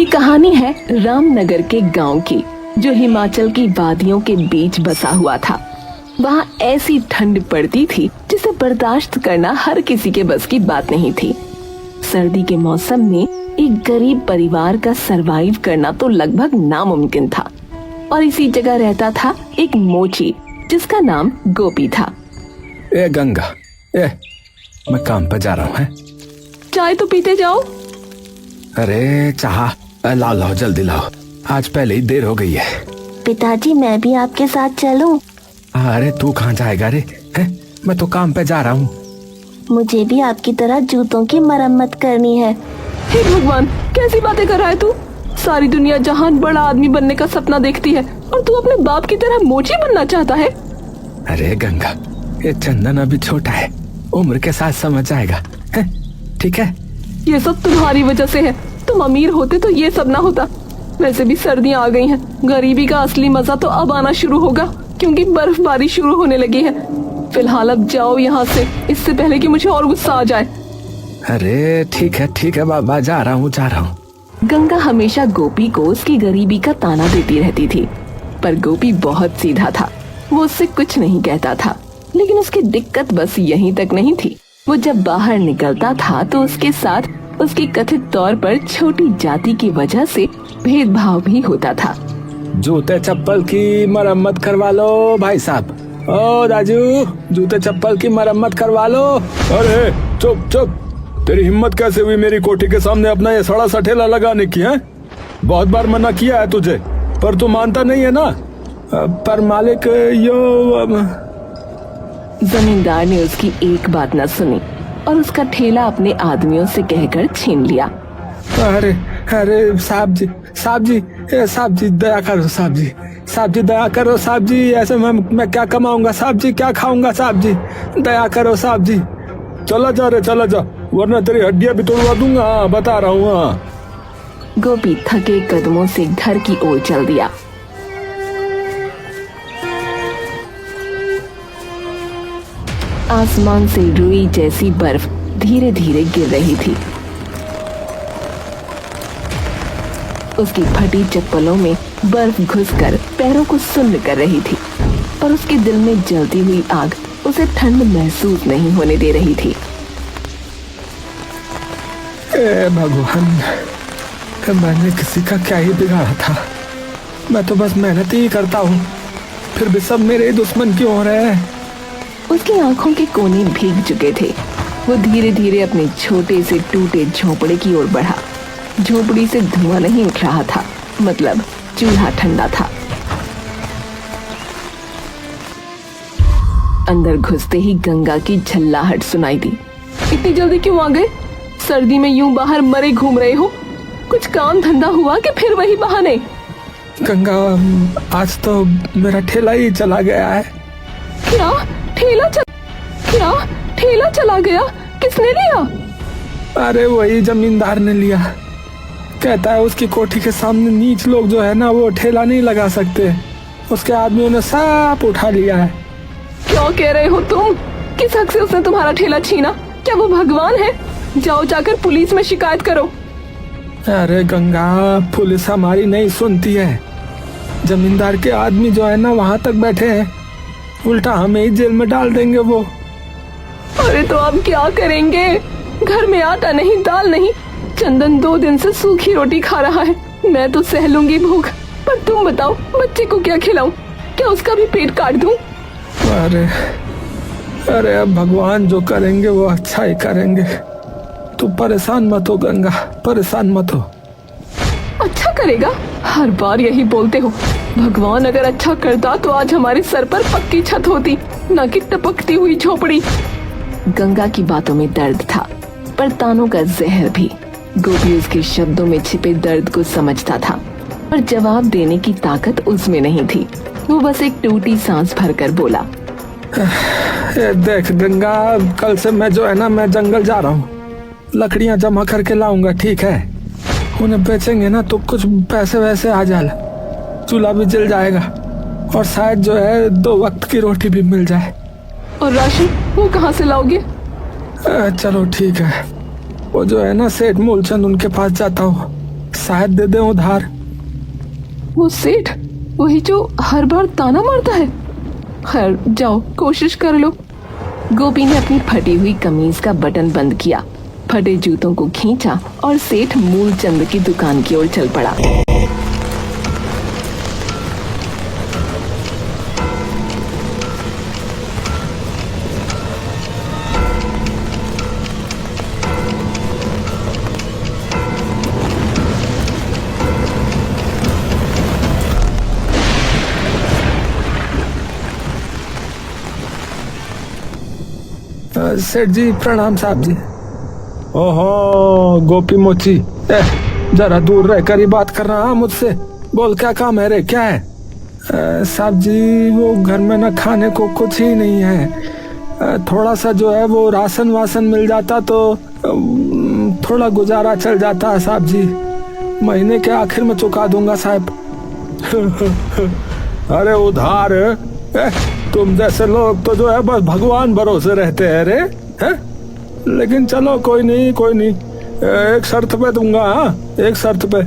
कहानी है रामनगर के गांव की, जो हिमाचल की वादियों के बीच बसा हुआ था। वहाँ ऐसी ठंड पड़ती थी जिसे बर्दाश्त करना हर किसी के बस की बात नहीं थी। सर्दी के मौसम में एक गरीब परिवार का सरवाइव करना तो लगभग नामुमकिन था। और इसी जगह रहता था एक मोची, जिसका नाम गोपी था। ए गंगा, मैं काम पर जा रहा हूँ। चाय तो पीते जाओ। अरे चाह लाओ जल्दी लाओ, आज पहले ही देर हो गई है। पिताजी मैं भी आपके साथ चलूं? अरे तू कहाँ जाएगा रे? मैं तो काम पे जा रहा हूँ। मुझे भी आपकी तरह जूतों की मरम्मत करनी है। हे भगवान, कैसी बातें कर रहा है तू? सारी दुनिया जहान बड़ा आदमी बनने का सपना देखती है और तू अपने बाप की तरह मोची बनना चाहता है। अरे गंगा, ये चंदन अभी छोटा है, उम्र के साथ समझ जाएगा। ठीक है, ये सब तुम्हारी वजह से है। तुम अमीर होते तो ये सब ना होता। वैसे भी सर्दियाँ आ गई हैं, गरीबी का असली मजा तो अब आना शुरू होगा, क्योंकि बर्फबारी शुरू होने लगी है। फिलहाल अब जाओ यहाँ से, इससे पहले कि मुझे और गुस्सा आ जाए। अरे ठीक है बाबा, जा रहा हूँ। गंगा हमेशा गोपी को उसकी गरीबी का ताना देती रहती थी, पर गोपी बहुत सीधा था। वो उससे कुछ नहीं कहता था, लेकिन उसकी दिक्कत बस यहीं तक नहीं थी। वो जब बाहर निकलता था तो उसके साथ उसकी कथित तौर पर छोटी जाति की वजह से भेदभाव भी होता था। जूते चप्पल की मरम्मत करवा लो भाई साहब। ओ राजू, जूते चप्पल की मरम्मत करवा लो। अरे चुप, तेरी हिम्मत कैसे हुई मेरी कोठी के सामने अपना ये सड़ा सा ठेला लगाने की? है बहुत बार मना किया है तुझे, पर तू मानता नहीं है ना। पर मालिक जमींदार ने उसकी एक बात न सुनी और उसका ठेला अपने आदमियों से कहकर छीन लिया। अरे साहब जी दया करो, साहब जी दया करो, साहब जी। ऐसे मैं क्या कमाऊंगा साहब जी, क्या खाऊंगा साहब जी, दया करो साहब जी। चला जा, वरना तेरी हड्डियां भी तोड़वा दूंगा, बता रहा हूँ। गोपी थके कदमों से घर की ओर चल दिया। आसमान से रुई जैसी बर्फ धीरे धीरे गिर रही थी। उसकी फटी चप्पलों में बर्फ घुसकर पैरों को सुन्न कर रही थी, पर उसके दिल में जलती हुई आग उसे ठंड महसूस नहीं होने दे रही थी। भगवान, मैंने किसी का क्या ही बिगाड़ा था? मैं तो बस मेहनत ही करता हूँ, फिर भी सब मेरे दुश्मन क्यों हो रहे हैं? उसकी आंखों के कोने भीग चुके थे। वो धीरे धीरे अपने छोटे से टूटे झोपड़े की ओर बढ़ा। झोपड़ी से धुआं नहीं उठ रहा था, मतलब चूल्हा ठंडा था। अंदर घुसते ही गंगा की झल्लाहट सुनाई दी। इतनी जल्दी क्यों आ गए? सर्दी में यूं बाहर मरे घूम रहे हो? कुछ काम धंधा हुआ कि फिर वही बहाने? गंगा, आज तो मेरा ठेला ही चला गया है। क्या ठेला चला गया? किसने लिया? अरे वही जमींदार ने लिया। कहता है उसकी कोठी के सामने नीच लोग जो है ना, वो ठेला नहीं लगा सकते। उसके आदमियों ने सब उठा लिया है। क्या कह रहे हो तुम? किस हक से उसने तुम्हारा ठेला छीना? क्या वो भगवान है? जाओ जाकर पुलिस में शिकायत करो। अरे गंगा, पुलिस हमारी नहीं सुनती है। जमींदार के आदमी जो है ना, वहाँ तक बैठे हैं, उल्टा हमें ही जेल में डाल देंगे वो। अरे तो अब क्या करेंगे? घर में आटा नहीं, दाल नहीं। चंदन 2 दिन से सूखी रोटी खा रहा है। मैं तो सह लूंगी भूख, पर तुम बताओ, बच्चे को क्या खिलाऊं? क्या उसका भी पेट काट दूं? अरे अब भगवान जो करेंगे वो अच्छा ही करेंगे। तू परेशान मत हो गंगा, परेशान मत हो। अच्छा करेगा? हर बार यही बोलते हो। भगवान अगर अच्छा करता तो आज हमारे सर पर पक्की छत होती, न कि टपकती हुई झोपड़ी। गंगा की बातों में दर्द था, पर तानों का जहर भी। गोपी उसके शब्दों में छिपे दर्द को समझता था, पर जवाब देने की ताकत उसमें नहीं थी। वो बस एक टूटी सांस भरकर बोला, देख गंगा, कल से मैं जो है ना, मैं जंगल जा रहा हूँ। लकड़ियाँ जमा करके लाऊंगा, ठीक है? उन्हें बेचेंगे ना तो कुछ पैसे वैसे आ जाए, चूल्हा भी जल जाएगा और शायद जो है 2 वक्त की रोटी भी मिल जाए। और राशन वो कहाँ से लाओगे? चलो ठीक है, वो जो है ना सेठ मूलचंद, उनके पास जाता हूँ, शायद दे दे उधार। वो सेठ वही जो हर बार ताना मारता है। खैर जाओ कोशिश कर लो। गोपी ने अपनी फटी हुई कमीज का बटन बंद किया, फटे जूतों को खींचा और सेठ मूलचंद की दुकान की ओर चल पड़ा। सेठ जी प्रणाम साहब जी। ओहो गोपी मोची, जरा दूर रहकर ही बात कर रहा मुझसे। बोल क्या काम है रे, क्या है? साहब जी वो घर में ना खाने को कुछ ही नहीं है। थोड़ा सा जो है वो राशन वासन मिल जाता तो थोड़ा गुजारा चल जाता है साहब जी। महीने के आखिर में चुका दूंगा साहब। अरे उधार तुम जैसे लोग तो जो है बस भगवान भरोसे रहते हैं रे, हैं? लेकिन चलो कोई नहीं कोई नहीं, एक शर्त पे दूंगा। हाँ एक शर्त पे।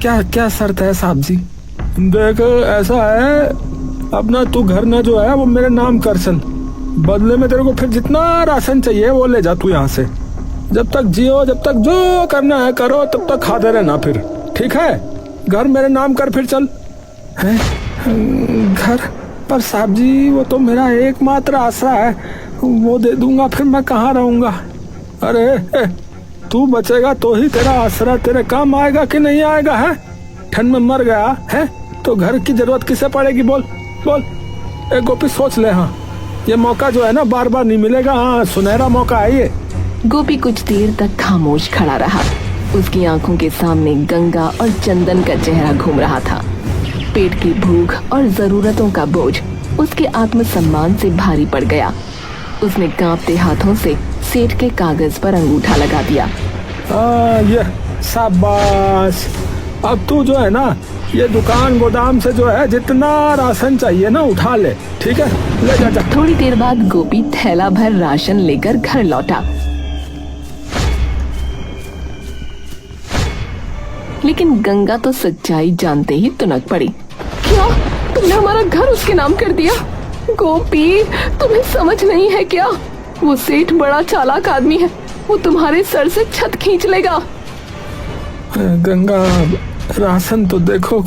क्या क्या शर्त है साहब जी? देख ऐसा है, अपना तू घर ना जो है वो मेरे नाम कर चल, बदले में तेरे को फिर जितना राशन चाहिए वो ले जा तू यहाँ से। जब तक जियो, जब तक जो करना है करो, तब तक खाते रहना फिर, ठीक है? घर मेरे नाम कर फिर चल। है घर पर साहब जी वो तो मेरा एकमात्र आसरा है, वो दे दूंगा फिर मैं कहाँ रहूंगा? अरे तू बचेगा तो ही तेरा आसरा तेरे काम आएगा कि नहीं आएगा? है ठंड में मर गया है तो घर की जरूरत किसे पड़ेगी? बोल बोल। गोपी सोच ले, हाँ ये मौका जो है ना बार बार नहीं मिलेगा। हाँ सुनहरा मौका है ये। गोपी कुछ देर तक खामोश खड़ा रहा। उसकी आंखों के सामने गंगा और चंदन का चेहरा घूम रहा था। पेट की भूख और जरूरतों का बोझ उसके आत्मसम्मान से भारी पड़ गया। उसने कांपते हाथों से सेठ के कागज पर अंगूठा लगा दिया। ये शाबाश। अब तू जो है ना ये दुकान गोदाम से जो है जितना राशन चाहिए ना उठा ले, ठीक है? ले जा, जा। थोड़ी देर बाद गोपी थैला भर राशन लेकर घर लौटा, लेकिन गंगा तो सच्चाई जानते ही तुनक पड़ी। क्या तुमने हमारा घर उसके नाम कर दिया? गोपी तुम्हें समझ नहीं है क्या? वो सेठ बड़ा चालाक आदमी है, वो तुम्हारे सर से छत खींच लेगा। गंगा राशन तो देखो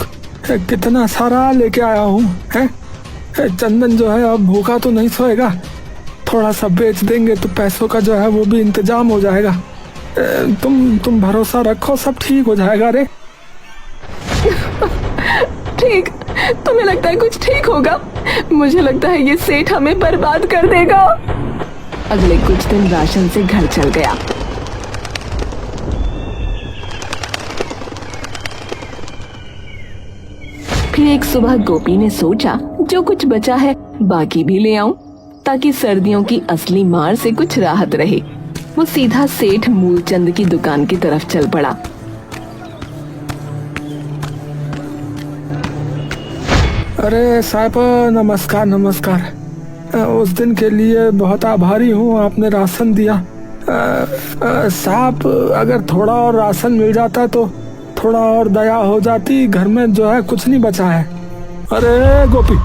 कितना सारा लेके आया हूँ, है? चंदन जो है अब भूखा तो नहीं सोएगा, थोड़ा सा बेच देंगे तो पैसों का जो है वो भी इंतजाम हो जाएगा। तुम भरोसा रखो सब ठीक हो जाएगा रे। ठीक? तुम्हें लगता है कुछ ठीक होगा? मुझे लगता है ये सेठ हमें बर्बाद कर देगा। अगले कुछ दिन राशन से घर चल गया। फिर एक सुबह गोपी ने सोचा जो कुछ बचा है बाकी भी ले आऊं, ताकि सर्दियों की असली मार से कुछ राहत रहे। वो सीधा सेठ मूलचंद की दुकान की तरफ चल पड़ा। अरे साहब नमस्कार नमस्कार। उस दिन के लिए बहुत आभारी हूँ, आपने राशन दिया। साहब अगर थोड़ा और राशन मिल जाता तो थोड़ा और दया हो जाती, घर में जो है कुछ नहीं बचा है। अरे गोपी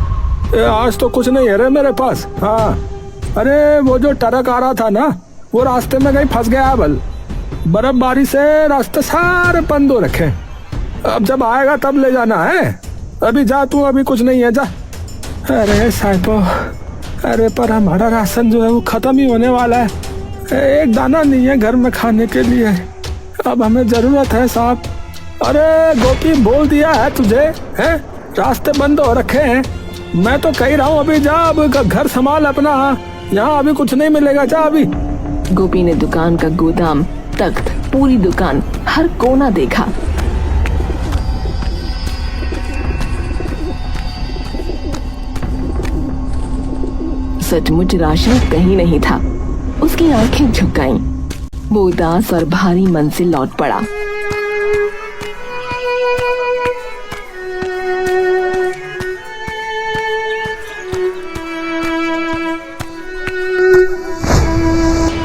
आज तो कुछ नहीं है रे मेरे पास। हाँ अरे वो जो ट्रक आ रहा था ना वो रास्ते में कहीं फंस गया। बल बर्फबारी से रास्ते सारे बंद हो रखे, अब जब आएगा तब ले जाना है। अभी जा तू, अभी कुछ नहीं है, जा। अरे साहब अरे पर हमारा राशन जो है वो खत्म ही होने वाला है, एक दाना नहीं है घर में खाने के लिए, अब हमें जरूरत है साहब। अरे गोपी बोल दिया है तुझे, है रास्ते बंद हो रखे हैं, मैं तो कह रहा हूँ अभी जा, अब घर संभाल अपना, यहाँ अभी कुछ नहीं मिलेगा, जा अभी। गोपी ने दुकान का गोदाम, तख्त, पूरी दुकान, हर कोना देखा। सचमुच राशन कहीं नहीं था। उसकी आंखें झुक गईं। वो उदास और भारी मन से लौट पड़ा।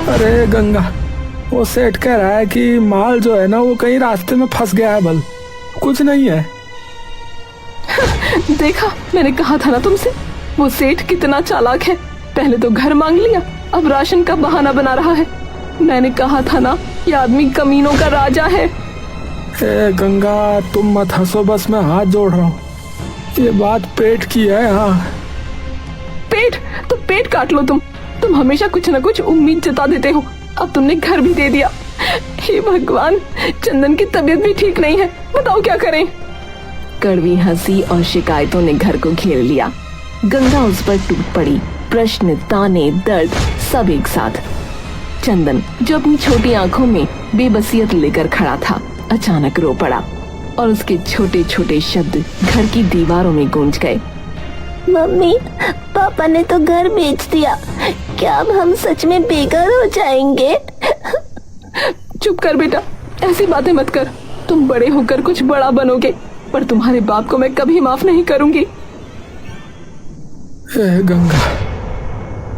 अरे गंगा वो सेठ कह रहा है कि माल जो है ना वो कहीं रास्ते में फंस गया है, बल कुछ नहीं है। देखा, मैंने कहा था ना तुमसे, वो सेठ कितना चालाक है। पहले तो घर मांग लिया, अब राशन का बहाना बना रहा है। मैंने कहा था ना, ये आदमी कमीनों का राजा है। ए गंगा, तुम मत हंसो, बस मैं हाथ जोड़ रहा हूँ। ये बात पेट की है। हाँ, पेट तो पेट काट लो तुम हमेशा कुछ न कुछ उम्मीद जता देते हो। अब तुमने घर भी दे दिया। हे भगवान, चंदन की तबीयत भी ठीक नहीं है, बताओ क्या करें। कड़वी हंसी और शिकायतों ने घर को घेर लिया। गंगा उस पर टूट पड़ी, प्रश्न, ताने, दर्द सब एक साथ। चंदन, जो अपनी छोटी आंखों में बेबसियत लेकर खड़ा था, अचानक रो पड़ा और उसके छोटे छोटे शब्द घर की दीवारों में गूंज गए। मम्मी, पापा ने तो घर बेच दिया। क्या अब हम सच में बेघर हो जाएंगे? चुप कर बेटा, ऐसी बातें मत कर। तुम बड़े होकर कुछ बड़ा बनोगे, पर तुम्हारे बाप को मैं कभी माफ नहीं करूंगी। ए गंगा,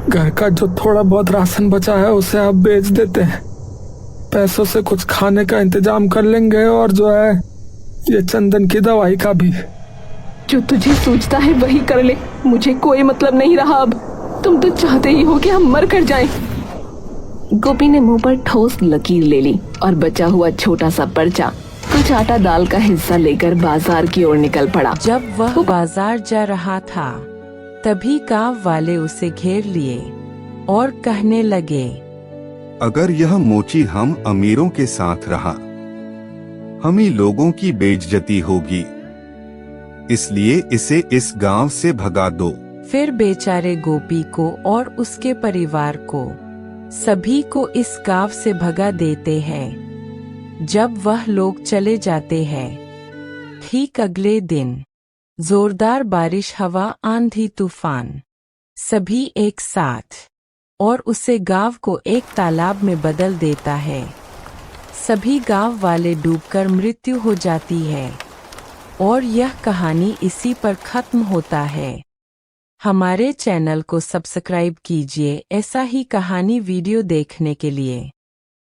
घर का जो थोड़ा बहुत राशन बचा है उसे आप बेच देते हैं, पैसों से कुछ खाने का इंतजाम कर लेंगे, और जो है ये चंदन की दवाई का भी। जो तुझे सूझता है वही कर ले, मुझे कोई मतलब नहीं रहा अब। तुम तो चाहते ही हो कि हम मर कर जाएं। गोपी ने मुंह पर ठोस लकीर ले ली और बचा हुआ छोटा सा पर्चा कुछ आटा दाल का हिस्सा लेकर बाजार की ओर निकल पड़ा। जब वह बाजार जा रहा था, तभी गांव वाले उसे घेर लिए और कहने लगे, अगर यह मोची हम अमीरों के साथ रहा, हम ही लोगों की बेइज्जती होगी, इसलिए इसे इस गांव से भगा दो। फिर बेचारे गोपी को और उसके परिवार को, सभी को इस गांव से भगा देते हैं। जब वह लोग चले जाते हैं, ठीक अगले दिन जोरदार बारिश, हवा, आंधी, तूफान सभी एक साथ और उसे गांव को एक तालाब में बदल देता है। सभी गांव वाले डूबकर मृत्यु हो जाती है और यह कहानी इसी पर खत्म होता है। हमारे चैनल को सब्सक्राइब कीजिए ऐसा ही कहानी वीडियो देखने के लिए।